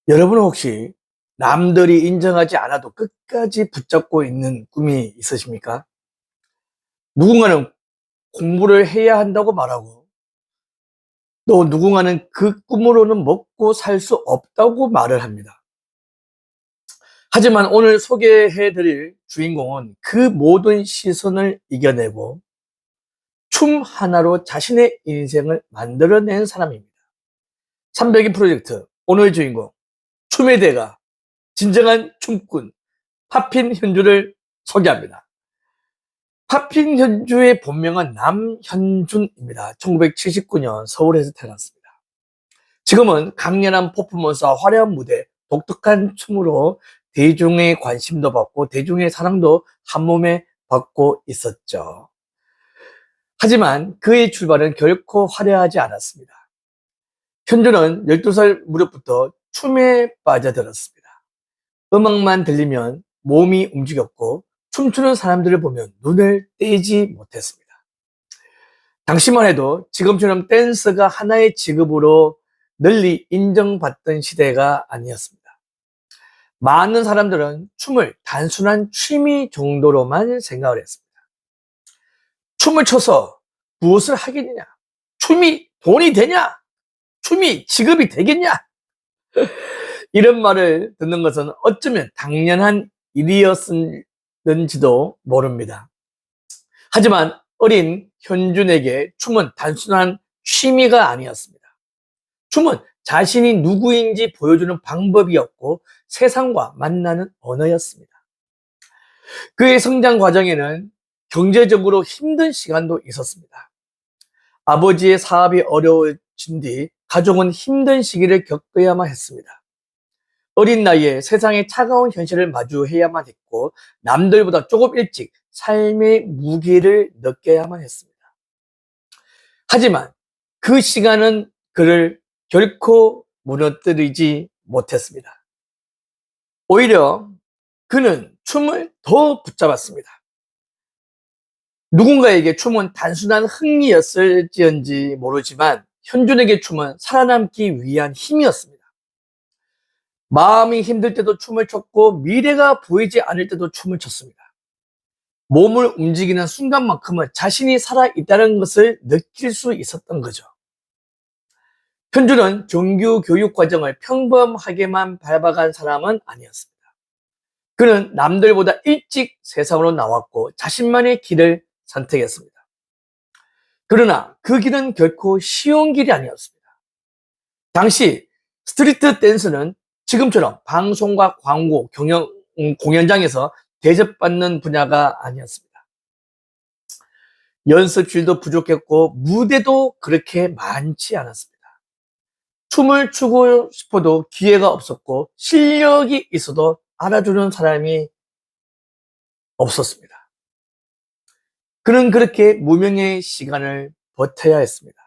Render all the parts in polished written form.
여러분 혹시 남들이 인정하지 않아도 끝까지 붙잡고 있는 꿈이 있으십니까? 누군가는 공부를 해야 한다고 말하고 또 누군가는 그 꿈으로는 먹고 살 수 없다고 말을 합니다. 하지만 오늘 소개해 드릴 주인공은 그 모든 시선을 이겨내고 춤 하나로 자신의 인생을 만들어낸 사람입니다. 300인 프로젝트 오늘 주인공 춤의 대가 진정한 춤꾼 파핀 현주를 소개합니다. 파핀 현주의 본명은 남현준입니다. 1979년 서울에서 태어났습니다. 지금은 강렬한 퍼포먼스와 화려한 무대, 독특한 춤으로 대중의 관심도 받고 대중의 사랑도 한몸에 받고 있었죠. 하지만 그의 출발은 결코 화려하지 않았습니다. 현주는 12살 무렵부터 춤에 빠져들었습니다. 음악만 들리면 몸이 움직였고 춤추는 사람들을 보면 눈을 떼지 못했습니다. 당시만 해도 지금처럼 댄스가 하나의 직업으로 널리 인정받던 시대가 아니었습니다. 많은 사람들은 춤을 단순한 취미 정도로만 생각을 했습니다. 춤을 춰서 무엇을 하겠냐? 춤이 돈이 되냐? 춤이 직업이 되겠냐? 이런 말을 듣는 것은 어쩌면 당연한 일이었는지도 모릅니다. 하지만 어린 현준에게 춤은 단순한 취미가 아니었습니다. 춤은 자신이 누구인지 보여주는 방법이었고 세상과 만나는 언어였습니다. 그의 성장 과정에는 경제적으로 힘든 시간도 있었습니다. 아버지의 사업이 어려워진 뒤 가족은 힘든 시기를 겪어야만 했습니다. 어린 나이에 세상의 차가운 현실을 마주해야만 했고 남들보다 조금 일찍 삶의 무게를 느껴야만 했습니다. 하지만 그 시간은 그를 결코 무너뜨리지 못했습니다. 오히려 그는 춤을 더 붙잡았습니다. 누군가에게 춤은 단순한 흥미였을지언지 모르지만 현준에게 춤은 살아남기 위한 힘이었습니다. 마음이 힘들 때도 춤을 췄고 미래가 보이지 않을 때도 춤을 췄습니다. 몸을 움직이는 순간만큼은 자신이 살아있다는 것을 느낄 수 있었던 거죠. 현주는 정규 교육 과정을 평범하게만 밟아간 사람은 아니었습니다. 그는 남들보다 일찍 세상으로 나왔고 자신만의 길을 선택했습니다. 그러나 그 길은 결코 쉬운 길이 아니었습니다. 당시 스트리트 댄스는 지금처럼 방송과 광고, 공연장에서 대접받는 분야가 아니었습니다. 연습실도 부족했고 무대도 그렇게 많지 않았습니다. 춤을 추고 싶어도 기회가 없었고 실력이 있어도 알아주는 사람이 없었습니다. 그는 그렇게 무명의 시간을 버텨야 했습니다.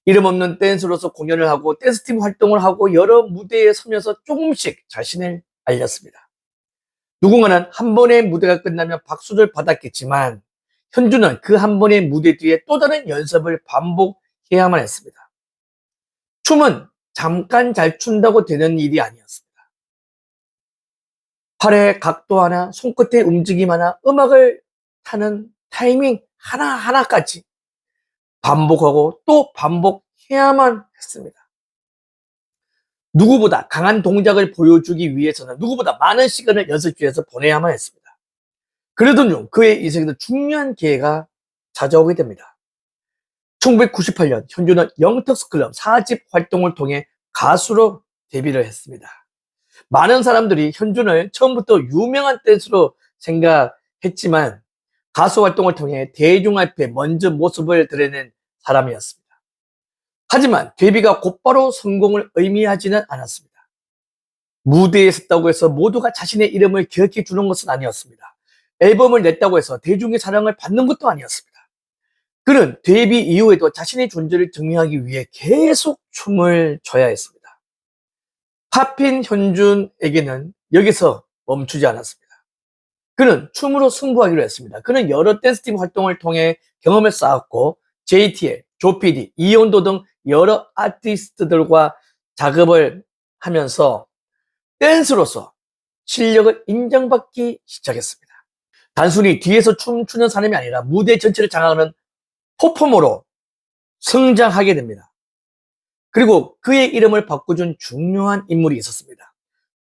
이름 없는 댄서로서 공연을 하고 댄스팀 활동을 하고 여러 무대에 서면서 조금씩 자신을 알렸습니다. 누군가는 한 번의 무대가 끝나면 박수를 받았겠지만 현주는 그 한 번의 무대 뒤에 또 다른 연습을 반복해야만 했습니다. 춤은 잠깐 잘 춘다고 되는 일이 아니었습니다. 팔의 각도 하나, 손끝의 움직임 하나, 음악을 타는 타이밍 하나하나까지 반복하고 또 반복해야만 했습니다. 누구보다 강한 동작을 보여주기 위해서는 누구보다 많은 시간을 연습실에서 보내야만 했습니다. 그러던 중 그의 인생에서 중요한 기회가 찾아오게 됩니다. 1998년 현주는 영턱스클럽 4집 활동을 통해 가수로 데뷔를 했습니다. 많은 사람들이 현준을 처음부터 유명한 댄서로 생각했지만 가수 활동을 통해 대중 앞에 먼저 모습을 드러낸 사람이었습니다. 하지만 데뷔가 곧바로 성공을 의미하지는 않았습니다. 무대에 섰다고 해서 모두가 자신의 이름을 기억해 주는 것은 아니었습니다. 앨범을 냈다고 해서 대중의 사랑을 받는 것도 아니었습니다. 그는 데뷔 이후에도 자신의 존재를 증명하기 위해 계속 춤을 춰야 했습니다. 파핀 현준에게는 여기서 멈추지 않았습니다. 그는 춤으로 승부하기로 했습니다. 그는 여러 댄스팀 활동을 통해 경험을 쌓았고 JTL, 조피디, 이온도 등 여러 아티스트들과 작업을 하면서 댄스로서 실력을 인정받기 시작했습니다. 단순히 뒤에서 춤추는 사람이 아니라 무대 전체를 장악하는 퍼포머로 성장하게 됩니다. 그리고 그의 이름을 바꿔준 중요한 인물이 있었습니다.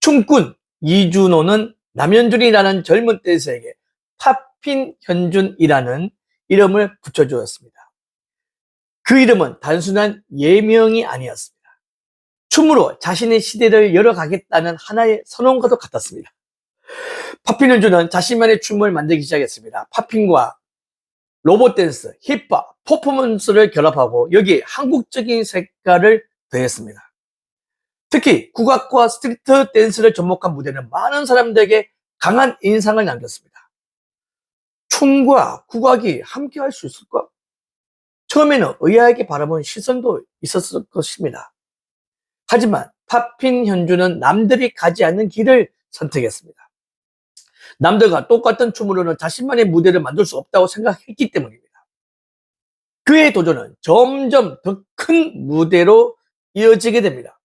춤꾼 이준호는 남현준이라는 젊은 댄서에게 파핀현준이라는 이름을 붙여주었습니다. 그 이름은 단순한 예명이 아니었습니다. 춤으로 자신의 시대를 열어가겠다는 하나의 선언과도 같았습니다. 파핀현준은 자신만의 춤을 만들기 시작했습니다. 팝핀과 로봇 댄스, 힙합, 퍼포먼스를 결합하고 여기에 한국적인 색깔을 더했습니다. 특히 국악과 스트리트 댄스를 접목한 무대는 많은 사람들에게 강한 인상을 남겼습니다. 춤과 국악이 함께 할 수 있을까? 처음에는 의아하게 바라본 시선도 있었을 것입니다. 하지만 파핀현준은 남들이 가지 않는 길을 선택했습니다. 남들과 똑같은 춤으로는 자신만의 무대를 만들 수 없다고 생각했기 때문입니다. 그의 도전은 점점 더 큰 무대로 이어지게 됩니다.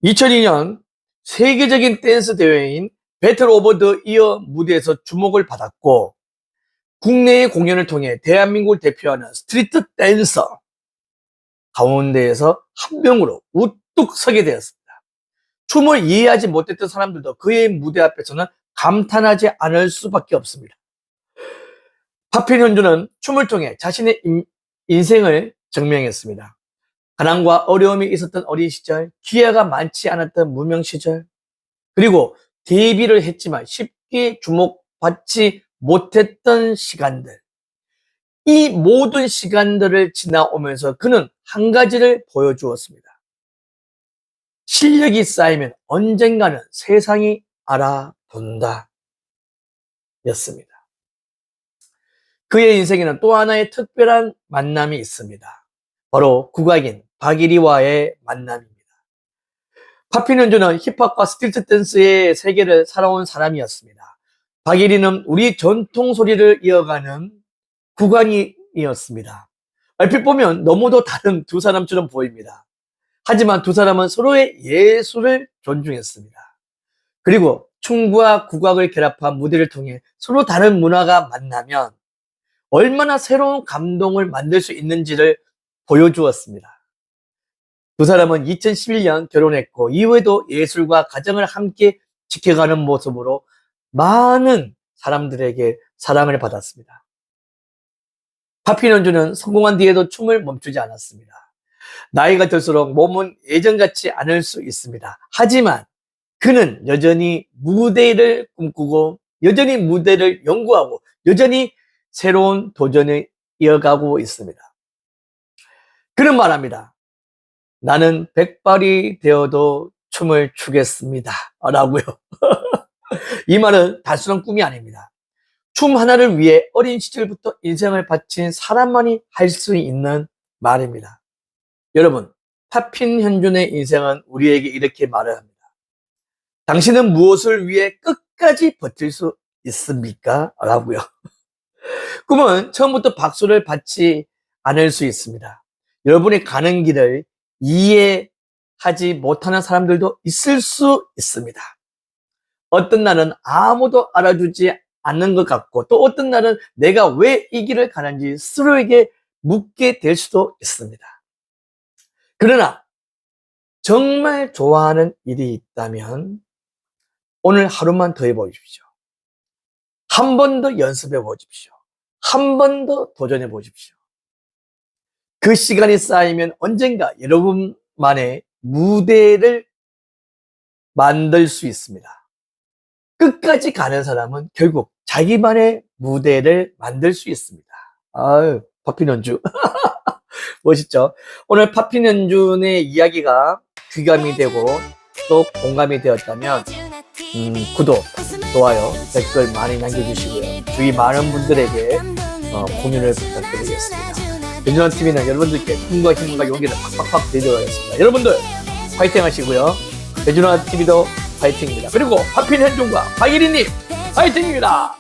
2002년 세계적인 댄스 대회인 배틀 오브 더 이어 무대에서 주목을 받았고 국내의 공연을 통해 대한민국을 대표하는 스트리트 댄서 가운데에서 한 명으로 우뚝 서게 되었습니다. 춤을 이해하지 못했던 사람들도 그의 무대 앞에서는 감탄하지 않을 수밖에 없습니다. 파핀현준은 춤을 통해 자신의 인생을 증명했습니다. 가난과 어려움이 있었던 어린 시절, 기회가 많지 않았던 무명 시절, 그리고 데뷔를 했지만 쉽게 주목받지 못했던 시간들, 이 모든 시간들을 지나오면서 그는 한 가지를 보여주었습니다. 실력이 쌓이면 언젠가는 세상이 알아본다 였습니다. 그의 인생에는 또 하나의 특별한 만남이 있습니다. 바로 국악인 박일희와의 만남입니다. 파핀현준은 힙합과 스트리트 댄스의 세계를 살아온 사람이었습니다. 박일희는 우리 전통 소리를 이어가는 국악인이었습니다. 얼핏 보면 너무도 다른 두 사람처럼 보입니다. 하지만 두 사람은 서로의 예술을 존중했습니다. 그리고 춤과 국악을 결합한 무대를 통해 서로 다른 문화가 만나면 얼마나 새로운 감동을 만들 수 있는지를 보여주었습니다. 두 사람은 2011년 결혼했고 이후에도 예술과 가정을 함께 지켜가는 모습으로 많은 사람들에게 사랑을 받았습니다. 파핀현준은 성공한 뒤에도 춤을 멈추지 않았습니다. 나이가 들수록 몸은 예전같지 않을 수 있습니다. 하지만 그는 여전히 무대를 꿈꾸고 여전히 무대를 연구하고 여전히 새로운 도전을 이어가고 있습니다. 그는 말합니다. 나는 백발이 되어도 춤을 추겠습니다. 라고요. 이 말은 단순한 꿈이 아닙니다. 춤 하나를 위해 어린 시절부터 인생을 바친 사람만이 할 수 있는 말입니다. 여러분, 파핀현준의 인생은 우리에게 이렇게 말을 합니다. 당신은 무엇을 위해 끝까지 버틸 수 있습니까? 라고요. 꿈은 처음부터 박수를 받지 않을 수 있습니다. 여러분이 가는 길을 이해하지 못하는 사람들도 있을 수 있습니다. 어떤 날은 아무도 알아주지 않는 것 같고 또 어떤 날은 내가 왜 이 길을 가는지 스스로에게 묻게 될 수도 있습니다. 그러나 정말 좋아하는 일이 있다면 오늘 하루만 더 해보십시오. 한 번 더 연습해 보십시오. 한 번 더 도전해 보십시오. 그 시간이 쌓이면 언젠가 여러분만의 무대를 만들 수 있습니다. 끝까지 가는 사람은 결국 자기만의 무대를 만들 수 있습니다. 아유, 파핀현준. 멋있죠? 오늘 파핀현준의 이야기가 귀감이 되고 또 공감이 되었다면 구독, 좋아요, 댓글 많이 남겨주시고요. 주위 많은 분들에게 공유를 부탁드리겠습니다. 배준환TV는 여러분들께 꿈과 힘과 용기를 팍팍팍 드리도록 하겠습니다. 여러분들 파이팅 하시고요. 배준환TV도 파이팅입니다. 그리고 파핀현준과 박일희님 파이팅입니다.